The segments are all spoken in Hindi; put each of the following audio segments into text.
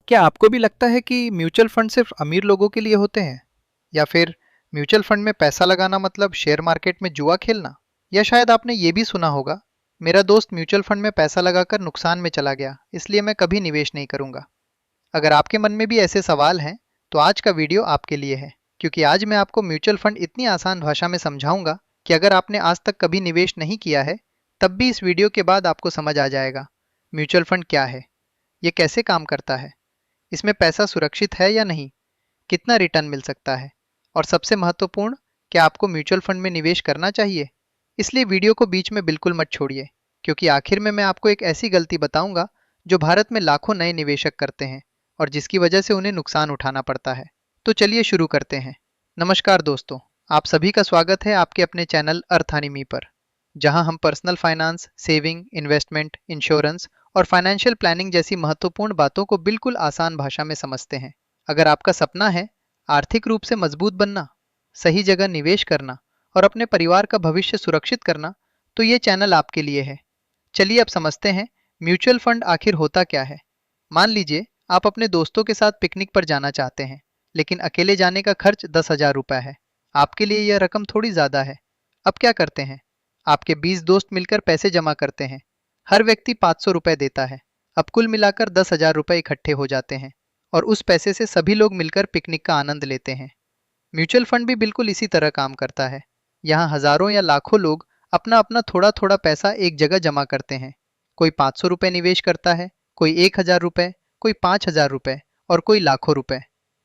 क्या आपको भी लगता है कि म्यूचुअल फंड सिर्फ अमीर लोगों के लिए होते हैं? या फिर म्यूचुअल फंड में पैसा लगाना मतलब शेयर मार्केट में जुआ खेलना? या शायद आपने ये भी सुना होगा, मेरा दोस्त म्यूचुअल फंड में पैसा लगाकर नुकसान में चला गया, इसलिए मैं कभी निवेश नहीं करूंगा। अगर आपके मन में भी ऐसे सवाल हैं, तो आज का वीडियो आपके लिए है, क्योंकि आज मैं आपको म्यूचुअल फंड इतनी आसान भाषा में समझाऊंगा कि अगर आपने आज तक कभी निवेश नहीं किया है, तब भी इस वीडियो के बाद आपको समझ आ जाएगा म्यूचुअल फंड क्या है, ये कैसे काम करता है, इसमें पैसा सुरक्षित है या नहीं, कितना रिटर्न मिल सकता है, और सबसे महत्वपूर्ण, क्या आपको म्यूचुअल फंड में निवेश करना चाहिए। इसलिए वीडियो को बीच में बिल्कुल मत छोड़िए, क्योंकि आखिर में मैं आपको एक ऐसी गलती बताऊंगा जो भारत में लाखों नए निवेशक करते हैं और जिसकी वजह से उन्हें नुकसान उठाना पड़ता है। तो चलिए शुरू करते हैं। नमस्कार दोस्तों, आप सभी का स्वागत है आपके अपने चैनल अर्थानिमी पर, जहां हम personal finance, saving, investment, insurance और फाइनेंशियल प्लानिंग जैसी महत्वपूर्ण बातों को बिल्कुल आसान भाषा में समझते हैं। अगर आपका सपना है आर्थिक रूप से मजबूत बनना, सही जगह निवेश करना और अपने परिवार का भविष्य सुरक्षित करना, तो ये चैनल आपके लिए है। चलिए अब समझते हैं म्यूचुअल फंड आखिर होता क्या है। मान लीजिए आप अपने दोस्तों के साथ पिकनिक पर जाना चाहते हैं, लेकिन अकेले जाने का खर्च 10,000 रुपये है। आपके लिए यह रकम थोड़ी ज़्यादा है। अब क्या करते हैं? आपके 20 दोस्त मिलकर पैसे जमा करते हैं। हर व्यक्ति 500 रुपये देता है। अब कुल मिलाकर 10,000 रुपये इकट्ठे हो जाते हैं और उस पैसे से सभी लोग मिलकर पिकनिक का आनंद लेते हैं। म्यूचुअल फंड भी बिल्कुल इसी तरह काम करता है। यहाँ हजारों या लाखों लोग अपना अपना थोड़ा थोड़ा पैसा एक जगह जमा करते हैं। कोई 500 रुपये निवेश करता है, कोई 1,000 रुपये, कोई 5,000 रुपये और कोई लाखों रुपए।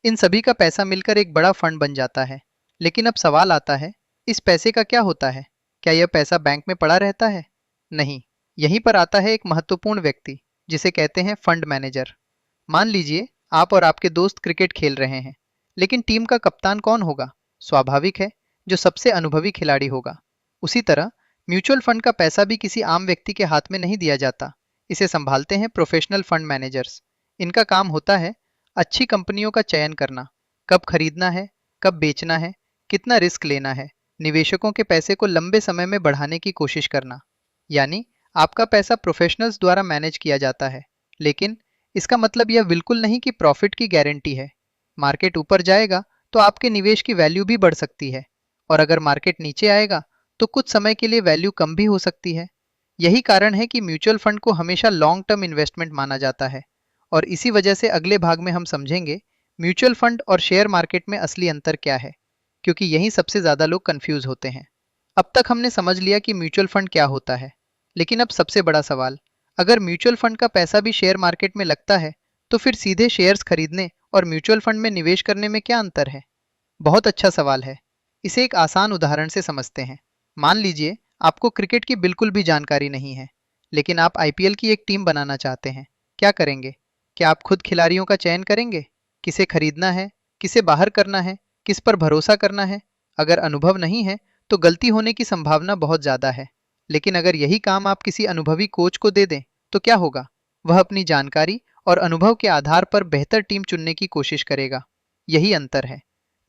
इन सभी का पैसा मिलकर एक बड़ा फंड बन जाता है। लेकिन अब सवाल आता है, इस पैसे का क्या होता है? क्या यह पैसा बैंक में पड़ा रहता है? नहीं। यहीं पर आता है एक महत्वपूर्ण व्यक्ति, जिसे कहते हैं फंड मैनेजर। मान लीजिए आप और आपके दोस्त क्रिकेट खेल रहे हैं, लेकिन टीम का कप्तान कौन होगा? स्वाभाविक है, जो सबसे अनुभवी खिलाड़ी होगा। उसी तरह म्यूचुअल फंड का पैसा भी किसी आम व्यक्ति के हाथ में नहीं दिया जाता। इसे संभालते हैं प्रोफेशनल फंड मैनेजर्स। इनका काम होता है अच्छी कंपनियों का चयन करना, कब खरीदना है, कब बेचना है, कितना रिस्क लेना है, निवेशकों के पैसे को लंबे समय में बढ़ाने की कोशिश करना। यानी आपका पैसा प्रोफेशनल्स द्वारा मैनेज किया जाता है। लेकिन इसका मतलब यह बिल्कुल नहीं कि प्रॉफिट की गारंटी है। मार्केट ऊपर जाएगा तो आपके निवेश की वैल्यू भी बढ़ सकती है, और अगर मार्केट नीचे आएगा तो कुछ समय के लिए वैल्यू कम भी हो सकती है। यही कारण है कि म्यूचुअल फंड को हमेशा लॉन्ग टर्म इन्वेस्टमेंट माना जाता है, और इसी वजह से अगले भाग में हम समझेंगे म्यूचुअल फंड और शेयर मार्केट में असली अंतर क्या है, क्योंकि यहीं सबसे ज़्यादा लोग कंफ्यूज होते हैं। अब तक हमने समझ लिया कि म्यूचुअल फंड क्या होता है, लेकिन अब सबसे बड़ा सवाल, अगर म्यूचुअल फंड का पैसा भी शेयर मार्केट में लगता है, तो फिर सीधे शेयर्स खरीदने और म्यूचुअल फंड में निवेश करने में क्या अंतर है? बहुत अच्छा सवाल है। इसे एक आसान उदाहरण से समझते हैं। मान लीजिए आपको क्रिकेट की बिल्कुल भी जानकारी नहीं है, लेकिन आप आईपीएल की एक टीम बनाना चाहते हैं। क्या करेंगे? क्या आप खुद खिलाड़ियों का चयन करेंगे? किसे खरीदना है, किसे बाहर करना है, किस पर भरोसा करना है? अगर अनुभव नहीं है, तो गलती होने की संभावना बहुत ज़्यादा है। लेकिन अगर यही काम आप किसी अनुभवी कोच को दे दें, तो क्या होगा? वह अपनी जानकारी और अनुभव के आधार पर बेहतर टीम चुनने की कोशिश करेगा। यही अंतर है।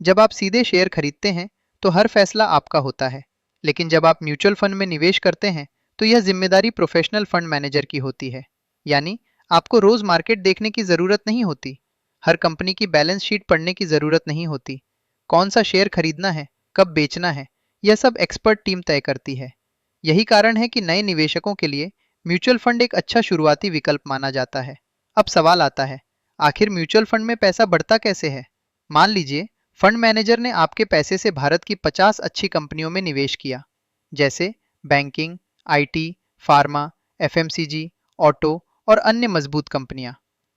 जब आप सीधे शेयर खरीदते हैं, तो हर फैसला आपका होता है। लेकिन जब आप म्यूचुअल फंड में निवेश करते हैं, तो यह जिम्मेदारी प्रोफेशनल फंड मैनेजर की होती है। यानी आपको रोज मार्केट देखने की जरूरत नहीं होती, हर कंपनी की बैलेंस शीट पढ़ने की जरूरत नहीं होती। कौन सा शेयर खरीदना है, कब बेचना है, यह सब एक्सपर्ट टीम तय करती है। यही कारण है कि नए निवेशकों के लिए म्यूचुअल फंड एक अच्छा शुरुआती विकल्प माना जाता है। अब सवाल आता है, आखिर म्यूचुअल फंड में पैसा बढ़ता कैसे है? मान लीजिए फंड मैनेजर ने आपके पैसे से भारत की 50 अच्छी कंपनियों में निवेश किया, जैसे banking, IT, pharma, FMCG, auto और अन्य मजबूत कंपनियां।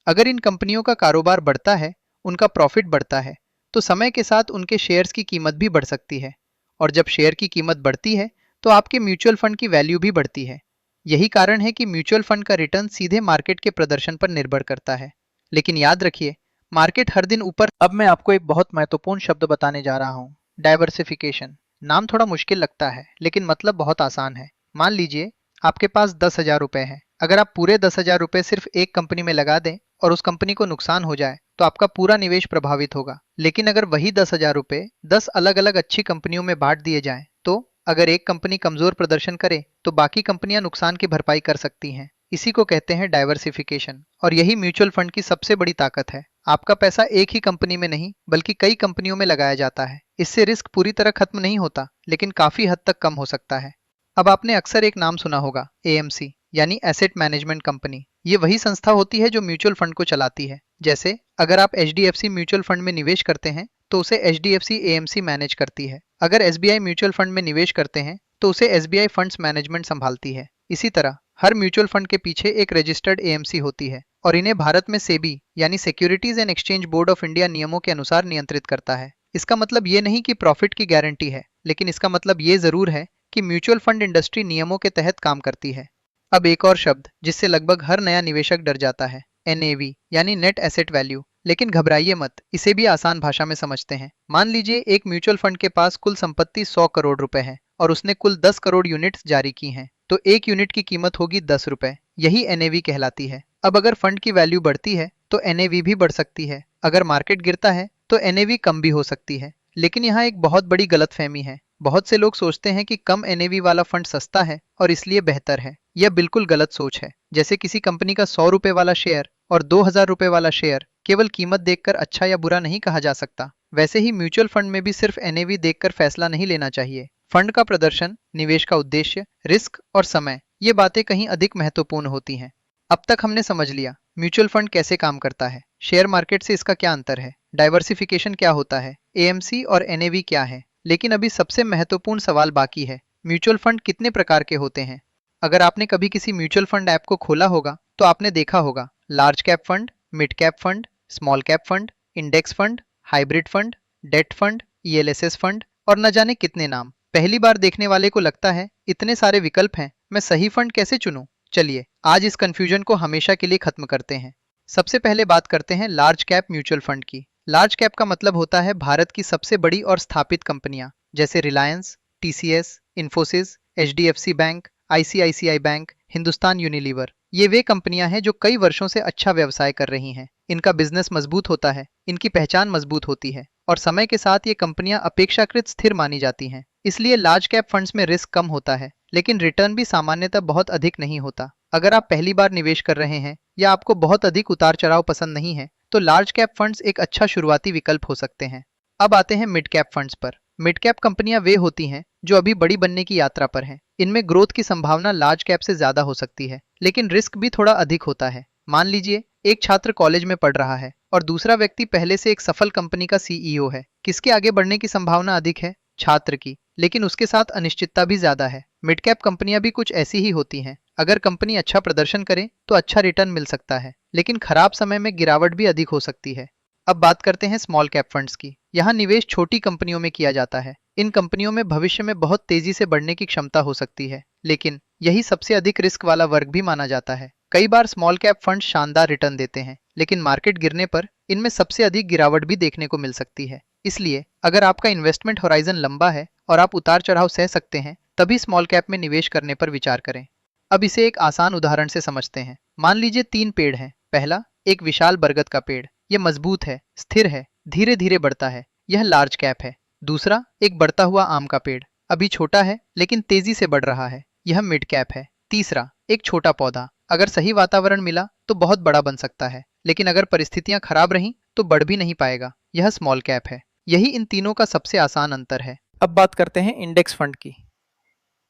अगर इन कंपनियों का कारोबार बढ़ता है, उनका प्रॉफिट बढ़ता है, तो समय के साथ उनके शेयर्स की कीमत भी बढ़ सकती है। और जब शेयर की कीमत बढ़ती है, तो आपके म्यूचुअल फंड की वैल्यू भी बढ़ती है। यही कारण है कि म्यूचुअल फंड का रिटर्न सीधे मार्केट के प्रदर्शन पर निर्भर करता है। लेकिन याद रखिए, मार्केट हर दिन ऊपर। अब मैं आपको एक बहुत महत्वपूर्ण शब्द बताने जा रहा हूँ, डाइवर्सिफिकेशन। नाम थोड़ा मुश्किल लगता है, लेकिन मतलब बहुत आसान है। मान लीजिए आपके पास 10,000 रुपये हैं। अगर आप पूरे 10,000 रुपये सिर्फ एक कंपनी में लगा दें और उस कंपनी को नुकसान हो जाए, तो आपका पूरा निवेश प्रभावित होगा। लेकिन अगर वही 10,000 रुपये 10 अलग अलग अच्छी कंपनियों में बांट दिए जाएं, तो अगर एक कंपनी कमजोर प्रदर्शन करे, तो बाकी कंपनियां नुकसान की भरपाई कर सकती हैं। इसी को कहते हैं डाइवर्सिफिकेशन, और यही म्यूचुअल फंड की सबसे बड़ी ताकत है। आपका पैसा एक ही कंपनी में नहीं बल्कि कई कंपनियों में लगाया जाता है। इससे रिस्क पूरी तरह खत्म नहीं होता, लेकिन काफी हद तक कम हो सकता है। अब आपने अक्सर एक नाम सुना होगा, एएमसी यानी एसेट मैनेजमेंट कंपनी। ये वही संस्था होती है जो म्यूचुअल फंड को चलाती है। जैसे अगर आप एचडीएफसी म्यूचुअल फंड में निवेश करते हैं तो उसे एचडीएफसी एएमसी मैनेज करती है। अगर एसबीआई म्यूचुअल फंड में निवेश करते हैं तो उसे एसबीआई फंड्स मैनेजमेंट संभालती है। इसी तरह हर म्यूचुअल फंड के पीछे एक रजिस्टर्ड एएमसी होती है और इन्हें भारत में सेबी यानी securities and exchange board of India नियमों के अनुसार नियंत्रित करता है। इसका मतलब ये नहीं कि प्रॉफिट की गारंटी है, लेकिन इसका मतलब ये जरूर है कि म्यूचुअल फंड इंडस्ट्री नियमों के तहत काम करती है। अब एक और शब्द जिससे लगभग हर नया निवेशक डर जाता है, एनएवी यानी नेट एसेट वैल्यू। लेकिन घबराइए मत, इसे भी आसान भाषा में समझते हैं। मान लीजिए एक म्यूचुअल फंड के पास कुल संपत्ति 100 करोड़ रुपए है और उसने कुल 10 करोड़ यूनिट्स जारी की हैं, तो एक यूनिट की कीमत होगी 10 रुपए। यही एनएवी कहलाती है। अब अगर फंड की वैल्यू बढ़ती है तो एनएवी भी बढ़ सकती है। अगर मार्केट गिरता है तो एनएवी कम भी हो सकती है। लेकिन यहाँ एक बहुत बड़ी गलतफहमी है। बहुत से लोग सोचते हैं कि कम एनएवी वाला फंड सस्ता है और इसलिए बेहतर है। यह बिल्कुल गलत सोच है। जैसे किसी कंपनी का 100 रुपए वाला शेयर और 2000 रुपए वाला शेयर केवल कीमत देखकर अच्छा या बुरा नहीं कहा जा सकता, वैसे ही म्यूचुअल फंड में भी सिर्फ एनएवी देखकर फैसला नहीं लेना चाहिए। फंड का प्रदर्शन, निवेश का उद्देश्य, रिस्क और समय, ये बातें कहीं अधिक महत्वपूर्ण होती हैं। अब तक हमने समझ लिया म्यूचुअल फंड कैसे काम करता है, शेयर मार्केट से इसका क्या अंतर है, डाइवर्सिफिकेशन क्या होता है, एएमसी और एनएवी क्या है। लेकिन अभी सबसे महत्वपूर्ण सवाल बाकी है, म्यूचुअल फंड कितने प्रकार के होते हैं। अगर आपने कभी किसी म्यूचुअल फंड ऐप को खोला होगा तो आपने देखा होगा large cap fund, mid cap fund, small cap fund, index fund, hybrid fund, debt fund, ELSS fund और न जाने कितने नाम। पहली बार देखने वाले को लगता है इतने सारे विकल्प हैं, मैं सही फंड कैसे चुनूं। चलिए आज इस कंफ्यूजन को हमेशा के लिए खत्म करते हैं। सबसे पहले बात करते हैं लार्ज कैप म्यूचुअल फंड की। लार्ज कैप का मतलब होता है भारत की सबसे बड़ी और स्थापित कंपनियां, जैसे Reliance, TCS, Infosys, HDFC bank, ICICI bank, Hindustan Unilever. ये वे कंपनियां हैं जो कई वर्षों से अच्छा व्यवसाय कर रही हैं। इनका बिजनेस मजबूत होता है, इनकी पहचान मजबूत होती है और समय के साथ ये कंपनियां अपेक्षाकृत स्थिर मानी जाती हैं। इसलिए लार्ज कैप फंड्स में रिस्क कम होता है, लेकिन रिटर्न भी सामान्यतः बहुत अधिक नहीं होता। अगर आप पहली बार निवेश कर रहे हैं या आपको बहुत अधिक उतार चढ़ाव पसंद नहीं है तो लार्ज कैप फंड्स एक अच्छा शुरुआती विकल्प हो सकते हैं। अब आते हैं मिड कैप फंड्स पर। मिड कैप कंपनियां वे होती हैं जो अभी बड़ी बनने की यात्रा पर हैं। इनमें ग्रोथ की संभावना लार्ज कैप से ज्यादा हो सकती है, लेकिन रिस्क भी थोड़ा अधिक होता है। मान लीजिए एक छात्र कॉलेज में पढ़ रहा है और दूसरा व्यक्ति पहले से एक सफल कंपनी का सीईओ है। किसके आगे बढ़ने की संभावना अधिक है? छात्र की, लेकिन उसके साथ अनिश्चितता भी ज्यादा है। मिड कैप कंपनियां भी कुछ ऐसी ही होती हैं। अगर कंपनी अच्छा प्रदर्शन करे तो अच्छा रिटर्न मिल सकता है, लेकिन खराब समय में गिरावट भी अधिक हो सकती है। अब बात करते हैं स्मॉल कैप फंड्स की। यहाँ निवेश छोटी कंपनियों में किया जाता है। इन कंपनियों में भविष्य में बहुत तेजी से बढ़ने की क्षमता हो सकती है, लेकिन यही सबसे अधिक रिस्क वाला वर्ग भी माना जाता है। कई बार स्मॉल कैप फंड शानदार रिटर्न देते हैं, लेकिन मार्केट गिरने पर इनमें सबसे अधिक गिरावट भी देखने को मिल सकती है। इसलिए अगर आपका इन्वेस्टमेंट होराइजन लंबा है और आप उतार चढ़ाव सह सकते हैं, तभी स्मॉल कैप में निवेश करने पर विचार करें। अब इसे एक आसान उदाहरण से समझते हैं। मान लीजिए 3 पेड़ हैं। पहला, एक विशाल बरगद का पेड़। यह मजबूत है, स्थिर है, धीरे धीरे बढ़ता है। यह लार्ज कैप है। दूसरा, एक बढ़ता हुआ आम का पेड़। अभी छोटा है लेकिन तेजी से बढ़ रहा है। यह मिड कैप है। तीसरा, एक छोटा पौधा। अगर सही वातावरण मिला तो बहुत बड़ा बन सकता है, लेकिन अगर परिस्थितियां खराब रहीं तो बढ़ भी नहीं पाएगा। यह स्मॉल कैप है। यही इन तीनों का सबसे आसान अंतर है। अब बात करते हैं इंडेक्स फंड की।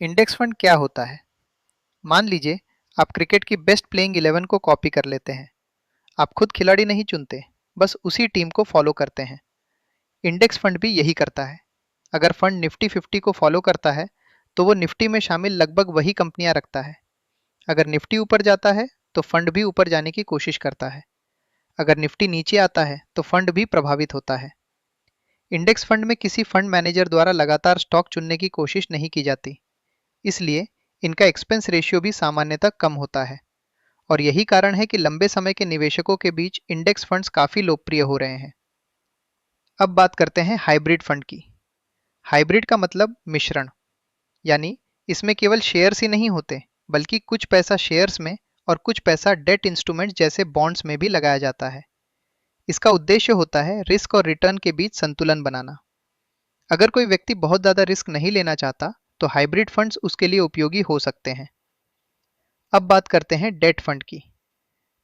इंडेक्स फंड क्या होता है? मान लीजिए आप क्रिकेट की बेस्ट प्लेइंग 11 को कॉपी कर लेते हैं। आप खुद खिलाड़ी नहीं चुनते, बस उसी टीम को फॉलो करते हैं। इंडेक्स फंड भी यही करता है। अगर फंड निफ्टी 50 को फॉलो करता है तो वो निफ्टी में शामिल लगभग वही कंपनियां रखता है। अगर निफ्टी ऊपर जाता है तो फंड भी ऊपर जाने की कोशिश करता है। अगर निफ्टी नीचे आता है तो फंड भी प्रभावित होता है। इंडेक्स फंड में किसी फंड मैनेजर द्वारा लगातार स्टॉक चुनने की कोशिश नहीं की जाती, इसलिए इनका एक्सपेंस रेशियो भी सामान्यतः कम होता है। और यही कारण है कि लंबे समय के निवेशकों के बीच इंडेक्स फंड्स काफी लोकप्रिय हो रहे हैं। अब बात करते हैं हाइब्रिड फंड की। हाइब्रिड का मतलब मिश्रण, यानी इसमें केवल शेयर्स ही नहीं होते, बल्कि कुछ पैसा शेयर्स में और कुछ पैसा डेट इंस्ट्रूमेंट्स जैसे बॉन्ड्स में भी लगाया जाता है। इसका उद्देश्य होता है रिस्क और रिटर्न के बीच संतुलन बनाना। अगर कोई व्यक्ति बहुत ज़्यादा रिस्क नहीं लेना चाहता तो हाइब्रिड फंड्स उसके लिए उपयोगी हो सकते हैं। अब बात करते हैं डेट फंड की।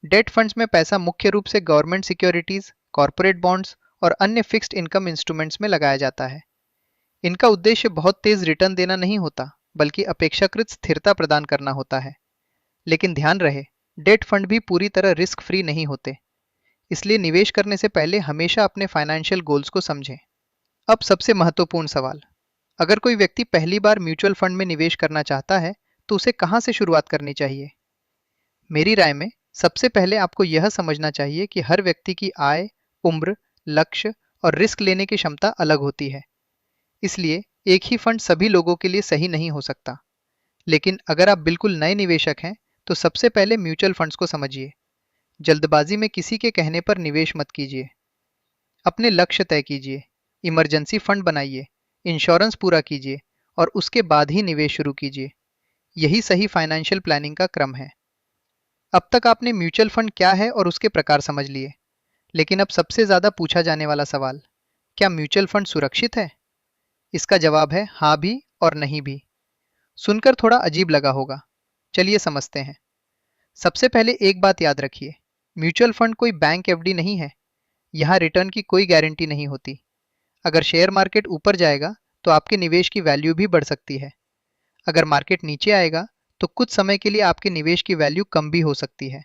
डेट फंड्स में पैसा मुख्य रूप से गवर्नमेंट सिक्योरिटीज, कॉरपोरेट बॉन्ड्स और अन्य फिक्स्ड इनकम इंस्ट्रूमेंट्स में लगाया जाता है। इनका उद्देश्य बहुत तेज रिटर्न देना नहीं होता, बल्कि अपेक्षाकृत स्थिरता प्रदान करना होता है। लेकिन ध्यान रहे, डेट फंड भी पूरी तरह रिस्क फ्री नहीं होते, इसलिए निवेश करने से पहले हमेशा अपने फाइनेंशियल गोल्स को समझें। अब सबसे महत्वपूर्ण सवाल, अगर कोई व्यक्ति पहली बार म्यूचुअल फंड में निवेश करना चाहता है तो उसे कहाँ से शुरुआत करनी चाहिए? मेरी राय में सबसे पहले आपको यह समझना चाहिए कि हर व्यक्ति की आय, उम्र, लक्ष्य और रिस्क लेने की क्षमता अलग होती है। इसलिए एक ही फंड सभी लोगों के लिए सही नहीं हो सकता। लेकिन अगर आप बिल्कुल नए निवेशक हैं तो सबसे पहले म्यूचुअल फंड्स को समझिए। जल्दबाजी में किसी के कहने पर निवेश मत कीजिए। अपने लक्ष्य तय कीजिए, इमरजेंसी फंड बनाइए, इंश्योरेंस पूरा कीजिए और उसके बाद ही निवेश शुरू कीजिए। यही सही फाइनेंशियल प्लानिंग का क्रम है। अब तक आपने म्यूचुअल फंड क्या है और उसके प्रकार समझ लिए, लेकिन अब सबसे ज्यादा पूछा जाने वाला सवाल, क्या म्यूचुअल फंड सुरक्षित है? इसका जवाब है हाँ भी और नहीं भी। सुनकर थोड़ा अजीब लगा होगा, चलिए समझते हैं। सबसे पहले एक बात याद रखिए, म्यूचुअल फंड कोई बैंक एफडी नहीं है। यहाँ रिटर्न की कोई गारंटी नहीं होती। अगर शेयर मार्केट ऊपर जाएगा तो आपके निवेश की वैल्यू भी बढ़ सकती है। अगर मार्केट नीचे आएगा तो कुछ समय के लिए आपके निवेश की वैल्यू कम भी हो सकती है।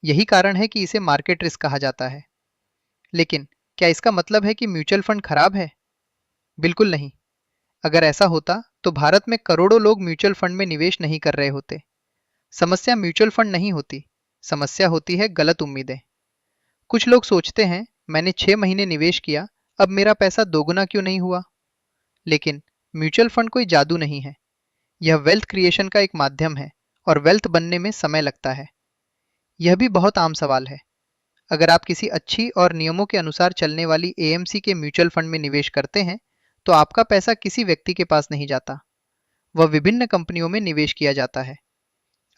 यही कारण है कि इसे मार्केट रिस्क कहा जाता है। लेकिन क्या इसका मतलब है कि म्यूचुअल फंड खराब है? बिल्कुल नहीं। अगर ऐसा होता तो भारत में करोड़ों लोग म्यूचुअल फंड में निवेश नहीं कर रहे होते। समस्या म्यूचुअल फंड नहीं होती, समस्या होती है गलत उम्मीदें। कुछ लोग सोचते हैं मैंने 6 महीने निवेश किया, अब मेरा पैसा दोगुना क्यों नहीं हुआ? लेकिन म्यूचुअल फंड कोई जादू नहीं है। यह वेल्थ क्रिएशन का एक माध्यम है और वेल्थ बनने में समय लगता है। यह भी बहुत आम सवाल है। अगर आप किसी अच्छी और नियमों के अनुसार चलने वाली एएमसी के म्यूचुअल फंड में निवेश करते हैं तो आपका पैसा किसी व्यक्ति के पास नहीं जाता, वह विभिन्न कंपनियों में निवेश किया जाता है।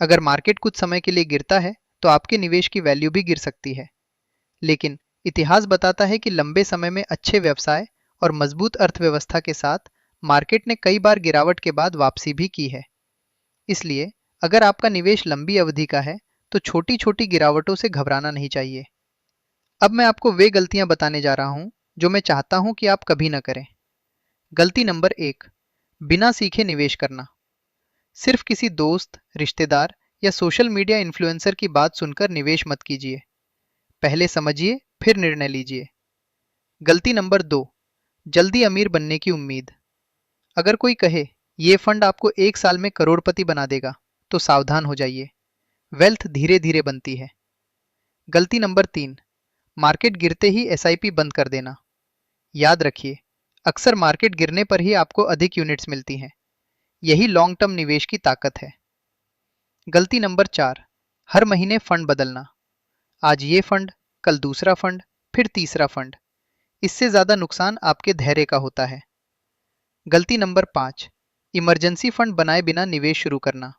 अगर मार्केट कुछ समय के लिए गिरता है तो आपके निवेश की वैल्यू भी गिर सकती है। लेकिन इतिहास बताता है कि लंबे समय में अच्छे व्यवसाय और मजबूत अर्थव्यवस्था के साथ मार्केट ने कई बार गिरावट के बाद वापसी भी की है। इसलिए अगर आपका निवेश लंबी अवधि का है तो छोटी छोटी गिरावटों से घबराना नहीं चाहिए। अब मैं आपको वे गलतियां बताने जा रहा हूं जो मैं चाहता हूं कि आप कभी न करें। गलती नंबर 1, बिना सीखे निवेश करना। सिर्फ किसी दोस्त, रिश्तेदार या सोशल मीडिया इन्फ्लुएंसर की बात सुनकर निवेश मत कीजिए। पहले समझिए फिर निर्णय लीजिए। गलती नंबर 2, जल्दी अमीर बनने की उम्मीद। अगर कोई कहे ये फंड आपको 1 साल में करोड़पति बना देगा तो सावधान हो जाइए, वेल्थ धीरे धीरे बनती है। गलती नंबर 3, मार्केट गिरते ही एसआईपी बंद कर देना। याद रखिए, अक्सर मार्केट गिरने पर ही आपको अधिक यूनिट्स मिलती हैं। यही लॉन्ग टर्म निवेश की ताकत है। गलती नंबर 4, हर महीने फंड बदलना। आज ये फंड, कल दूसरा फंड, फिर तीसरा फंड। इससे ज्यादा नुकसान आपके धैर्य का होता है। गलती नंबर 5, इमरजेंसी फंड बनाए बिना निवेश शुरू करना।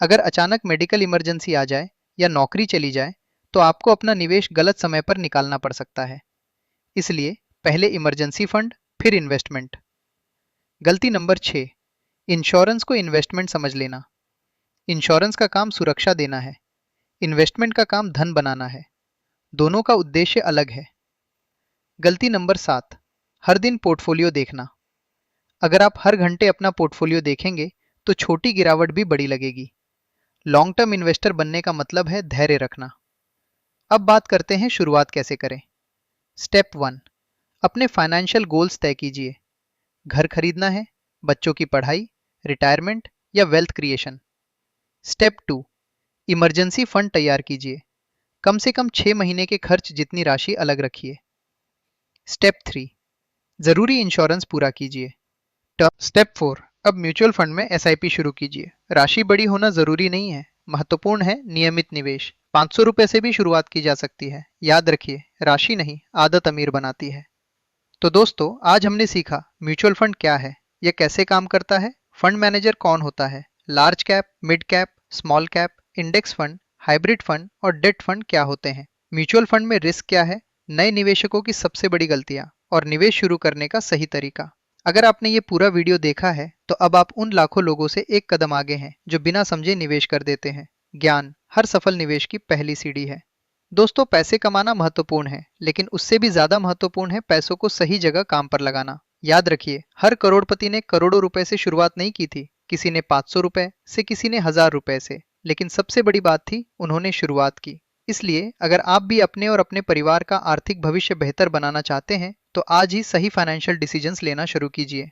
अगर अचानक मेडिकल इमरजेंसी आ जाए या नौकरी चली जाए तो आपको अपना निवेश गलत समय पर निकालना पड़ सकता है। इसलिए पहले इमरजेंसी फंड, फिर इन्वेस्टमेंट। गलती नंबर 6, इंश्योरेंस को इन्वेस्टमेंट समझ लेना। इंश्योरेंस का काम सुरक्षा देना है, इन्वेस्टमेंट का काम धन बनाना है। दोनों का उद्देश्य अलग है। गलती नंबर 7, हर दिन पोर्टफोलियो देखना। अगर आप हर घंटे अपना पोर्टफोलियो देखेंगे तो छोटी गिरावट भी बड़ी लगेगी। लॉन्ग टर्म इन्वेस्टर बनने का मतलब है धैर्य रखना। अब बात करते हैं शुरुआत कैसे करें। स्टेप 1, अपने फाइनेंशियल गोल्स तय कीजिए। घर खरीदना है, बच्चों की पढ़ाई, रिटायरमेंट या wealth creation. Step 2, emergency fund तैयार कीजिए। कम से कम 6 महीने के खर्च जितनी राशि अलग रखिए। स्टेप 3, जरूरी इंश्योरेंस पूरा कीजिए। स्टेप 4, अब म्यूचुअल फंड में एसआईपी शुरू कीजिए। राशि बड़ी होना जरूरी नहीं है, महत्वपूर्ण है नियमित निवेश। 500 रुपए से भी शुरुआत की जा सकती है। याद रखिए, राशि नहीं, आदत अमीर बनाती है। तो दोस्तों, आज हमने सीखा म्यूचुअल फंड क्या है, यह कैसे काम करता है, फंड मैनेजर कौन होता है, large cap, mid cap, small cap, index fund, hybrid fund और डेट फंड क्या होते हैं, म्यूचुअल फंड में रिस्क क्या है, नए निवेशकों की सबसे बड़ी गलतियां और निवेश शुरू करने का सही तरीका। अगर आपने ये पूरा वीडियो देखा है तो अब आप उन लाखों लोगों से एक कदम आगे हैं जो बिना समझे निवेश कर देते हैं। ज्ञान हर सफल निवेश की पहली सीढ़ी है। दोस्तों, पैसे कमाना महत्वपूर्ण है, लेकिन उससे भी ज्यादा महत्वपूर्ण है पैसों को सही जगह काम पर लगाना। याद रखिए, हर करोड़पति ने करोड़ों रुपए से शुरुआत नहीं की थी। किसी ने 500 रुपए से, किसी ने 1000 रुपए से, लेकिन सबसे बड़ी बात थी उन्होंने शुरुआत की। इसलिए अगर आप भी अपने और अपने परिवार का आर्थिक भविष्य बेहतर बनाना चाहते हैं तो आज ही सही फाइनेंशियल डिसीजंस लेना शुरू कीजिए।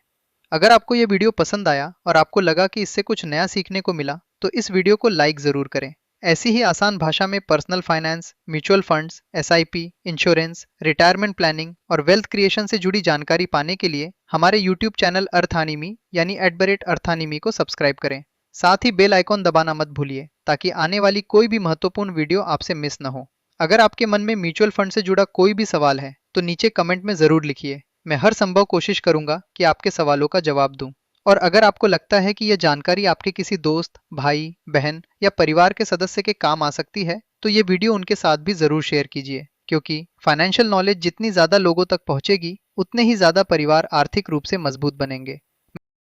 अगर आपको ये वीडियो पसंद आया और आपको लगा कि इससे कुछ नया सीखने को मिला तो इस वीडियो को लाइक जरूर करें। ऐसी ही आसान भाषा में personal finance, mutual funds, SIP, insurance, retirement planning और वेल्थ क्रिएशन से जुड़ी जानकारी पाने के लिए हमारे यूट्यूब चैनल अर्थानिमी यानी @अर्थानिमी को सब्सक्राइब करें। साथ ही बेल आइकॉन दबाना मत भूलिए ताकि आने वाली कोई भी महत्वपूर्ण वीडियो आपसे मिस न हो। अगर आपके मन में म्यूचुअल फंड से जुड़ा कोई भी सवाल है तो नीचे कमेंट में जरूर लिखिए। मैं हर संभव कोशिश करूंगा कि आपके सवालों का जवाब दूं। और अगर आपको लगता है कि यह जानकारी आपके किसी दोस्त, भाई, बहन या परिवार के सदस्य के काम आ सकती है तो ये वीडियो उनके साथ भी जरूर शेयर कीजिए, क्योंकि फाइनेंशियल नॉलेज जितनी ज्यादा लोगों तक पहुंचेगी उतने ही ज्यादा परिवार आर्थिक रूप से मजबूत बनेंगे।